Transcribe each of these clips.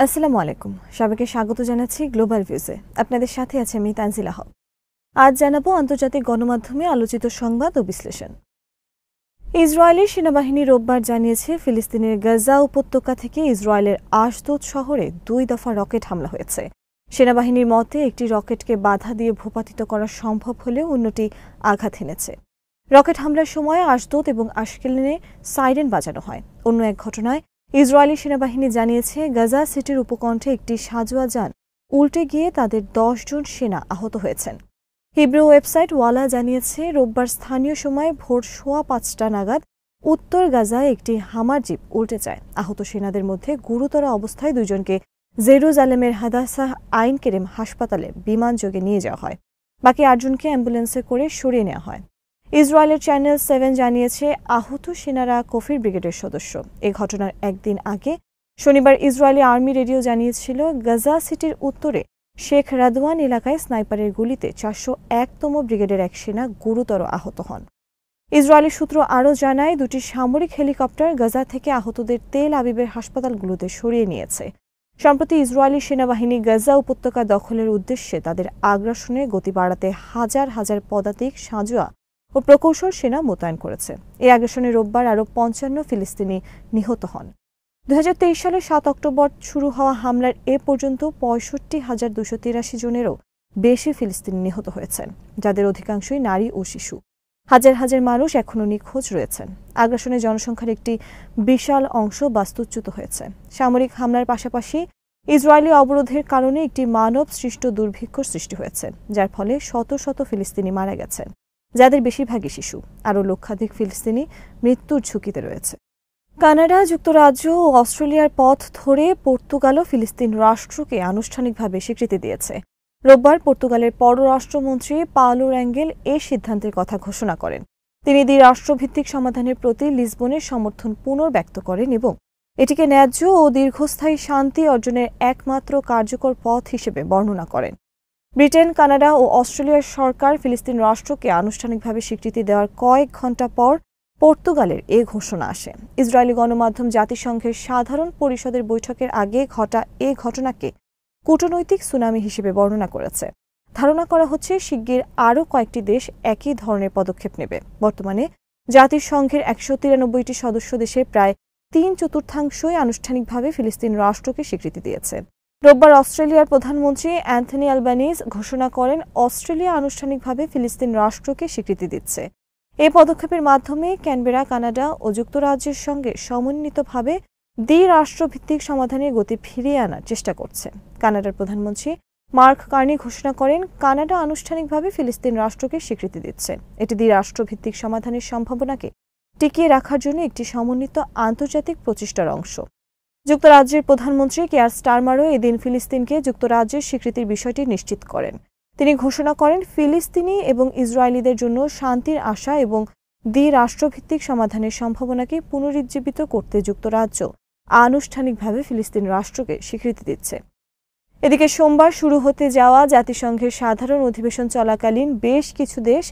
আসসালামু আলাইকুম। সবাইকে স্বাগত জানাচ্ছি গ্লোবাল ভিউজে। আপনাদের সাথে আছে আমি তানজিলা হক। আজ জানাবো আন্তর্জাতিক গণমাধ্যমে আলোচিত সংবাদ ও বিশ্লেষণ। ইসরায়েলি সেনাবাহিনী রোববার জানিয়েছে ফিলিস্তিনের গাজা উপত্যকা থেকে ইসরায়েলের আশদোদ শহরে 2 দফা রকেট হামলা হয়েছে। সেনাবাহিনীর মতে একটি রকেটকে বাধা দিয়ে ভূপাতিত করা সম্ভব হলেও অন্যটি আঘাত এনেছে। রকেট হামলার সময় আশদোদ এবং আশকেলনে সাইরেন বাজানো হয়। অন্য এক ঘটনায় ইসরায়েলি সেনাবাহিনী জানিয়েছে গাজা সিটির উপকণ্ঠে একটি সাঁজোয়া যান উল্টে গিয়ে তাদের 10 জন সেনা আহত হয়েছেন। হিব্রু ওয়েবসাইট ওয়ালা জানিয়েছে রোববার স্থানীয় সময় ভোর 5:15 নাগাদ উত্তর গাজায় একটি হামার জিপ উল্টে যায়। আহত সেনাদের মধ্যে গুরুতর অবস্থায় 2 জনকে জেরুজালেমের হাদাসাহ আইন কেরেম হাসপাতালে বিমানযোগে নিয়ে যাওয়া হয়। বাকি 8 জনকে অ্যাম্বুলেন্সে করে সরিয়ে নেওয়া হয়। ইসরায়েলের চ্যানেল 7 জানিয়েছে আহত সেনারা কফির ব্রিগেডের সদস্য। এই ঘটনার একদিন আগে শনিবার ইসরায়েলি আর্মি রেডিও জানিয়েছিল গাজা সিটির উত্তরে শেখ রাদওয়ান এলাকায় স্নাইপারের গুলিতে 401তম ব্রিগেডের এক সেনা গুরুতর আহত হন। ইসরায়েলি সূত্র আরও জানায় 2টি সামরিক হেলিকপ্টার গাজা থেকে আহতদের তেল আবিবের হাসপাতালগুলোতে সরিয়ে নিয়েছে। সম্প্রতি ইসরায়েলি সেনাবাহিনী গাজা উপত্যকা দখলের উদ্দেশ্যে তাদের আগ্রাসনে গতি বাড়াতে হাজার হাজার পদাতিক সাঁজোয়া ও প্রকৌশল সেনা মোতায়েন করেছে। এই আগ্রাসনে রোববার আরও 55 ফিলিস্তিনি নিহত হন। 2023 সালের 7 অক্টোবর শুরু হওয়া হামলার এ পর্যন্ত 65,283 জনেরও বেশি ফিলিস্তিনি নিহত হয়েছেন, যাদের অধিকাংশই নারী ও শিশু। হাজার হাজার মানুষ এখনও নিখোঁজ রয়েছেন। আগ্রাসনে জনসংখ্যার একটি বিশাল অংশ বাস্তুচ্যুত হয়েছে। সামরিক হামলার পাশাপাশি ইসরায়েলি অবরোধের কারণে একটি মানব সৃষ্ট দুর্ভিক্ষ সৃষ্টি হয়েছে, যার ফলে শত শত ফিলিস্তিনি মারা গেছেন, যাদের বেশিরভাগই শিশু। আরও লক্ষাধিক ফিলিস্তিনি মৃত্যুর ঝুঁকিতে রয়েছে। কানাডা, যুক্তরাজ্য ও অস্ট্রেলিয়ার পথ ধরে পর্তুগালও ফিলিস্তিন রাষ্ট্রকে আনুষ্ঠানিকভাবে স্বীকৃতি দিয়েছে। রোববার পর্তুগালের পররাষ্ট্রমন্ত্রী পাওলো র্যাঙ্গেল এ সিদ্ধান্তের কথা ঘোষণা করেন। তিনি দ্বিরাষ্ট্রভিত্তিক সমাধানের প্রতি লিসবনের সমর্থন পুনর্ব্যক্ত করেন এবং এটিকে ন্যায্য ও দীর্ঘস্থায়ী শান্তি অর্জনের একমাত্র কার্যকর পথ হিসেবে বর্ণনা করেন। ব্রিটেন, কানাডা ও অস্ট্রেলিয়ার সরকার ফিলিস্তিন রাষ্ট্রকে আনুষ্ঠানিকভাবে স্বীকৃতি দেওয়ার কয়েক ঘণ্টা পর পর্তুগালের এ ঘোষণা আসে। ইসরায়েলি গণমাধ্যম জাতিসংঘের সাধারণ পরিষদের বৈঠকের আগে ঘটা এ ঘটনাকে কূটনৈতিক সুনামি হিসেবে বর্ণনা করেছে। ধারণা করা হচ্ছে শিগগির আরও কয়েকটি দেশ একই ধরনের পদক্ষেপ নেবে। বর্তমানে জাতিসংঘের 193টি সদস্য দেশের প্রায় 3/4 আনুষ্ঠানিকভাবে ফিলিস্তিন রাষ্ট্রকে স্বীকৃতি দিয়েছে। রোববার অস্ট্রেলিয়ার প্রধানমন্ত্রী অ্যান্থনি অ্যালবানিজ ঘোষণা করেন অস্ট্রেলিয়া আনুষ্ঠানিকভাবে ফিলিস্তিন রাষ্ট্রকে স্বীকৃতি দিচ্ছে। এই পদক্ষেপের মাধ্যমে ক্যানবেরা কানাডা ও যুক্তরাজ্যের সঙ্গে সমন্বিতভাবে দ্বিরাষ্ট্রভিত্তিক সমাধানের গতি ফিরিয়ে আনার চেষ্টা করছে। কানাডার প্রধানমন্ত্রী মার্ক কার্নি ঘোষণা করেন কানাডা আনুষ্ঠানিকভাবে ফিলিস্তিন রাষ্ট্রকে স্বীকৃতি দিচ্ছে। এটি দ্বিরাষ্ট্রভিত্তিক সমাধানের সম্ভাবনাকে টিকিয়ে রাখার জন্য একটি সমন্বিত আন্তর্জাতিক প্রচেষ্টার অংশ। যুক্তরাজ্যের প্রধানমন্ত্রী কেয়ার স্টারমারও এদিন ফিলিস্তিনকে যুক্তরাজ্যের স্বীকৃতির বিষয়টি নিশ্চিত করেন। তিনি ঘোষণা করেন ফিলিস্তিনি এবং ইসরায়েলিদের জন্য শান্তির আশা এবং দ্বিরাষ্ট্রভিত্তিক সমাধানের সম্ভাবনাকে পুনরুজ্জীবিত করতে যুক্তরাজ্য আনুষ্ঠানিকভাবে ফিলিস্তিন রাষ্ট্রকে স্বীকৃতি দিচ্ছে। এদিকে সোমবার শুরু হতে যাওয়া জাতিসংঘের সাধারণ অধিবেশন চলাকালীন বেশ কিছু দেশ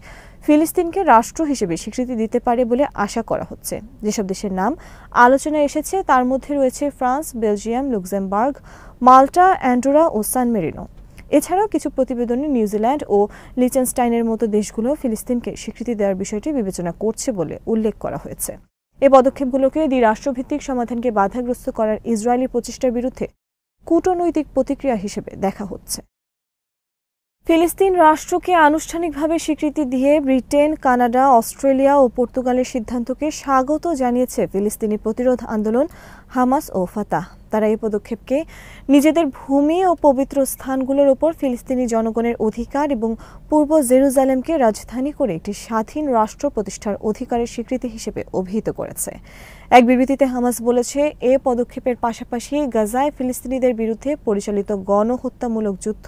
ফিলিস্তিনকে রাষ্ট্র হিসেবে স্বীকৃতি দিতে পারে বলে আশা করা হচ্ছে। যেসব দেশের নাম আলোচনায় এসেছে তার মধ্যে রয়েছে ফ্রান্স, বেলজিয়াম, লুক্সেমবার্গ, মাল্টা, অ্যান্ডোরা ও সান মেরিনো। এছাড়াও কিছু প্রতিবেদনে নিউজিল্যান্ড ও লিচেনস্টাইনের মতো দেশগুলো ফিলিস্তিনকে স্বীকৃতি দেওয়ার বিষয়টি বিবেচনা করছে বলে উল্লেখ করা হয়েছে। এই পদক্ষেপগুলোকে দ্বিরাষ্ট্রভিত্তিক সমাধানকে বাধাগ্রস্ত করার ইসরায়েলি প্রচেষ্টার বিরুদ্ধে কূটনৈতিক প্রতিক্রিয়া হিসেবে দেখা হচ্ছে। ফিলিস্তিন রাষ্ট্রকে আনুষ্ঠানিকভাবে স্বীকৃতি দিয়ে ব্রিটেন, কানাডা, অস্ট্রেলিয়া ও পর্তুগালের সিদ্ধান্তকে স্বাগত জানিয়েছে ফিলিস্তিনি প্রতিরোধ আন্দোলন হামাস ও ফাতাহ। তারা এই পদক্ষেপকে নিজেদের ভূমি ও পবিত্র স্থানগুলোর ওপর ফিলিস্তিনি জনগণের অধিকার এবং পূর্ব জেরুজালেমকে রাজধানী করে একটি স্বাধীন রাষ্ট্র প্রতিষ্ঠার অধিকারের স্বীকৃতি হিসেবে অভিহিত করেছে। এক বিবৃতিতে হামাস বলেছে এ পদক্ষেপের পাশাপাশি গাজায় ফিলিস্তিনিদের বিরুদ্ধে পরিচালিত গণহত্যামূলক যুদ্ধ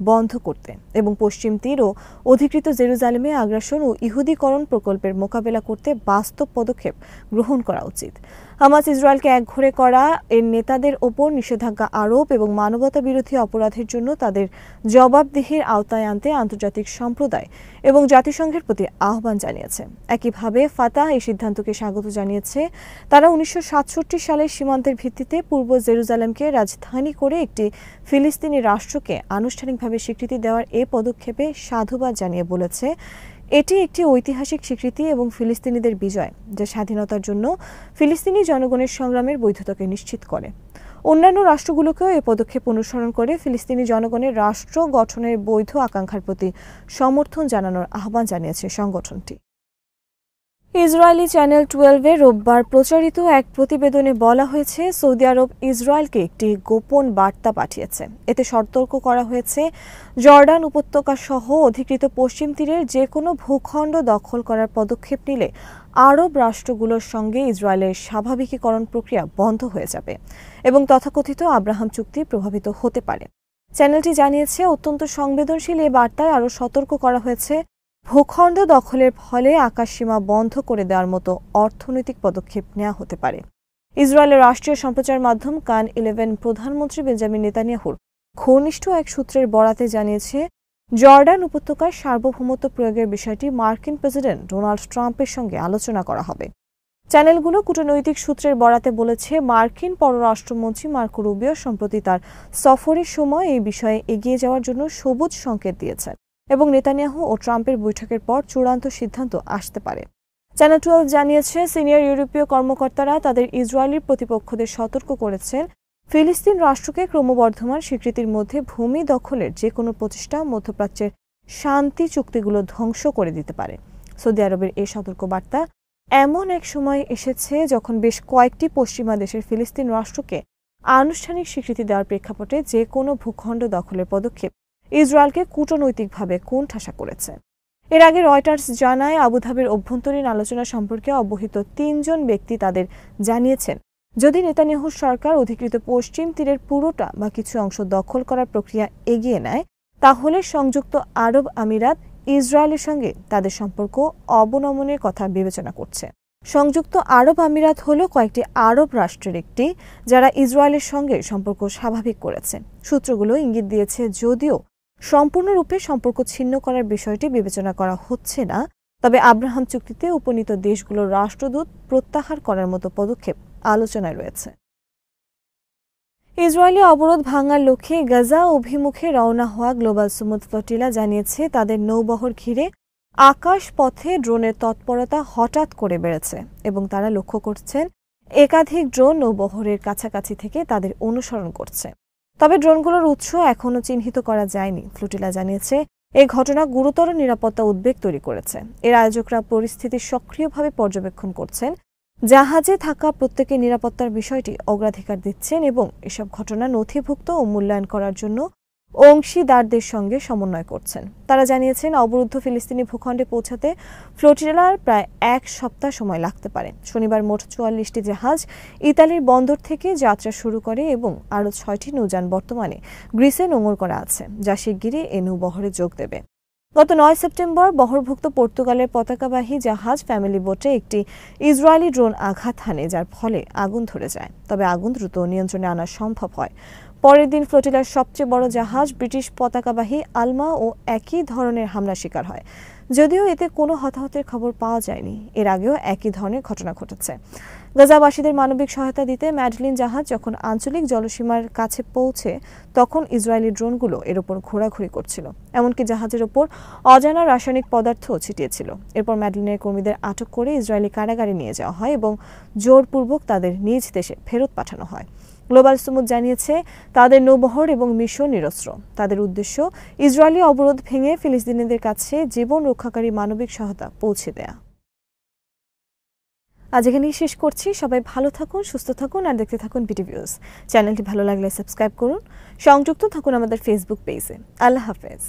বন্ধ করতে এবং পশ্চিম তীর ও অধিকৃত জেরুজালেমে আগ্রাসন ও ইহুদিকরণ প্রকল্পের মোকাবেলা করতে বাস্তব পদক্ষেপ গ্রহণ করা উচিত। হামাস ইসরায়েলকে একঘরে করা, এর নেতাদের ওপর নিষেধাজ্ঞা আরোপ এবং মানবতা বিরোধী অপরাধের জন্য তাদের জবাবদিহির আওতায় আনতে আন্তর্জাতিক সম্প্রদায় এবং জাতিসংঘের প্রতি আহ্বান জানিয়েছে। একইভাবে ফাতাহ এই সিদ্ধান্তকে স্বাগত জানিয়েছে। তারা 1967 সালের সীমান্তের ভিত্তিতে পূর্ব জেরুজালেমকে রাজধানী করে একটি ফিলিস্তিনি রাষ্ট্রকে আনুষ্ঠানিকভাবে স্বীকৃতি দেওয়ার এ পদক্ষেপে সাধুবাদ জানিয়ে বলেছে, এটি একটি ঐতিহাসিক স্বীকৃতি এবং ফিলিস্তিনিদের বিজয়, যা স্বাধীনতার জন্য ফিলিস্তিনি জনগণের সংগ্রামের বৈধতাকে নিশ্চিত করে। অন্যান্য রাষ্ট্রগুলোকেও এই পদক্ষেপ অনুসরণ করে ফিলিস্তিনি জনগণের রাষ্ট্র গঠনের বৈধ আকাঙ্ক্ষার প্রতি সমর্থন জানানোর আহ্বান জানিয়েছে সংগঠনটি। ইসরায়েলি চ্যানেল 12-এ রোববার প্রচারিত এক প্রতিবেদনে বলা হয়েছে, সৌদি আরব ইসরায়েলকে একটি গোপন বার্তা পাঠিয়েছে। এতে সতর্ক করা হয়েছে, জর্ডান উপত্যকা সহ অধিকৃত পশ্চিম তীরের যে কোনো ভূখণ্ড দখল করার পদক্ষেপ নিলে আরব রাষ্ট্রগুলোর সঙ্গে ইসরায়েলের স্বাভাবিকীকরণ প্রক্রিয়া বন্ধ হয়ে যাবে এবং তথাকথিত আব্রাহাম চুক্তি প্রভাবিত হতে পারে। চ্যানেলটি জানিয়েছে, অত্যন্ত সংবেদনশীল এই বার্তায় আরও সতর্ক করা হয়েছে, ভূখণ্ড দখলের ফলে আকাশসীমা বন্ধ করে দেওয়ার মতো অর্থনৈতিক পদক্ষেপ নেওয়া হতে পারে। ইসরায়েলের রাষ্ট্রীয় সম্প্রচার মাধ্যম কান 11 প্রধানমন্ত্রী বেঞ্জামিন নেতানিয়াহুর ঘনিষ্ঠ এক সূত্রের বরাতে জানিয়েছে, জর্ডান উপত্যকায় সার্বভৌমত্ব প্রয়োগের বিষয়টি মার্কিন প্রেসিডেন্ট ডোনাল্ড ট্রাম্পের সঙ্গে আলোচনা করা হবে। চ্যানেলগুলো কূটনৈতিক সূত্রের বরাতে বলেছে, মার্কিন পররাষ্ট্রমন্ত্রী মার্কো রুবিও সম্প্রতি তার সফরের সময় এই বিষয়ে এগিয়ে যাওয়ার জন্য সবুজ সংকেত দিয়েছেন এবং নেতানিয়াহু ও ট্রাম্পের বৈঠকের পর চূড়ান্ত সিদ্ধান্ত আসতে পারে। চ্যানেল 12 জানিয়েছে, সিনিয়র ইউরোপীয় কর্মকর্তারা তাদের ইসরায়েলি প্রতিপক্ষদের সতর্ক করেছেন, ফিলিস্তিন রাষ্ট্রকে ক্রমবর্ধমান স্বীকৃতির মধ্যে ভূমি দখলের যে কোনো প্রচেষ্টা মধ্যপ্রাচ্যের শান্তি চুক্তিগুলো ধ্বংস করে দিতে পারে। সৌদি আরবের এই সতর্কবার্তা এমন এক সময় এসেছে যখন বেশ কয়েকটি পশ্চিমা দেশের ফিলিস্তিন রাষ্ট্রকে আনুষ্ঠানিক স্বীকৃতি দেওয়ার প্রেক্ষাপটে যে কোনো ভূখণ্ড দখলের পদক্ষেপ ইসরায়েলকে কূটনৈতিকভাবে কোণঠাসা করেছে। এর আগে রয়টার্স জানায়, আবুধাবির অভ্যন্তরীণ আলোচনা সম্পর্কে অবহিত 3 জন ব্যক্তি তাদের জানিয়েছেন, যদি নেতানিয়াহুর সরকার অধিকৃত পশ্চিম তীরের পুরোটা বা কিছু অংশ দখল করার প্রক্রিয়া এগিয়ে নেয়, তাহলে সংযুক্ত আরব আমিরাত ইসরায়েলের সঙ্গে তাদের সম্পর্ক অবনমনের কথা বিবেচনা করছে। সংযুক্ত আরব আমিরাত হল কয়েকটি আরব রাষ্ট্রের একটি, যারা ইসরায়েলের সঙ্গে সম্পর্ক স্বাভাবিক করেছে। সূত্রগুলো ইঙ্গিত দিয়েছে, যদিও সম্পূর্ণরূপে সম্পর্ক ছিন্ন করার বিষয়টি বিবেচনা করা হচ্ছে না, তবে আব্রাহাম চুক্তিতে উপনীত দেশগুলোর রাষ্ট্রদূত প্রত্যাহার করার মতো পদক্ষেপ আলোচনায় রয়েছে। ইসরায়েলি অবরোধ ভাঙার লক্ষ্যে গাজা অভিমুখে রওনা হওয়া গ্লোবাল সুমুদ ফ্লোটিলা জানিয়েছে, তাদের নৌবহর ঘিরে আকাশ পথে ড্রোনের তৎপরতা হঠাৎ করে বেড়েছে এবং তারা লক্ষ্য করছেন একাধিক ড্রোন নৌবহরের কাছাকাছি থেকে তাদের অনুসরণ করছে। তবে ড্রোনগুলোর উৎস এখনও চিহ্নিত করা যায়নি। ফ্লোটিলা জানিয়েছে, এই ঘটনা গুরুতর নিরাপত্তা উদ্বেগ তৈরি করেছে। এর আয়োজকরা পরিস্থিতি সক্রিয়ভাবে পর্যবেক্ষণ করছেন, জাহাজে থাকা প্রত্যেকের নিরাপত্তার বিষয়টি অগ্রাধিকার দিচ্ছেন এবং এসব ঘটনা নথিভুক্ত ও মূল্যায়ন করার জন্য অংশীদারদের সঙ্গে সমন্বয় করছেন। তারা জানিয়েছেন, অবরুদ্ধ ফিলিস্তিনি ভূখণ্ডে পৌঁছাতে ফ্লোটিলার প্রায় 1 সপ্তাহ সময় লাগতে পারে। শনিবার মোট 44টি জাহাজ ইতালির বন্দর থেকে যাত্রা শুরু করে এবং আরও 6টি নৌযান বর্তমানে গ্রিসে নোঙর করা আছে, যা শিগগিরই এ নৌবহরে যোগ দেবে। গত 9 সেপ্টেম্বর বহরভুক্ত পর্তুগালের পতাকাবাহী জাহাজ ফ্যামিলি বোটে একটি ইসরায়েলি ড্রোন আঘাত হানে, যার ফলে আগুন ধরে যায়। তবে আগুন দ্রুত নিয়ন্ত্রণে আনা সম্ভব হয়। পরের দিন ফ্লোটিলার সবচেয়ে বড় জাহাজ ব্রিটিশ পতাকাবাহী আলমা ও একই ধরনের হামলার শিকার হয়, যদিও এতে কোনো হতাহতের খবর পাওয়া যায়নি। এর আগেও একই ধরনের ঘটনা ঘটেছে। গাজাবাসীদের মানবিক সহায়তা দিতে ম্যাডলিন জাহাজ যখন আঞ্চলিক জলসীমার কাছে পৌঁছে, তখন ইসরায়েলি ড্রোনগুলো এর ওপর ঘোরাঘুরি করছিল, এমনকি জাহাজের ওপর অজানা রাসায়নিক পদার্থও ছিটিয়েছিল। এরপর ম্যাডলিনের কর্মীদের আটক করে ইসরায়েলি কারাগারে নিয়ে যাওয়া হয় এবং জোরপূর্বক তাদের নিজ দেশে ফেরত পাঠানো হয়। গ্লোবাল সুমুদ জানিয়েছে, তাদের নৌবহর এবং মিশন নিরস্ত্র। তাদের উদ্দেশ্য ইসরায়েলি অবরোধ ভেঙে ফিলিস্তিনিদের কাছে জীবন রক্ষাকারী মানবিক সহায়তা পৌঁছে দেয়া। আজ এখানেই শেষ করছি। সবাই ভালো থাকুন, সুস্থ থাকুন আর দেখতে থাকুন বিটিভিউজ। চ্যানেলটি ভালো লাগলে সাবস্ক্রাইব করুন। সংযুক্ত থাকুন আমাদের ফেসবুক পেজে। আল্লাহ হাফেজ।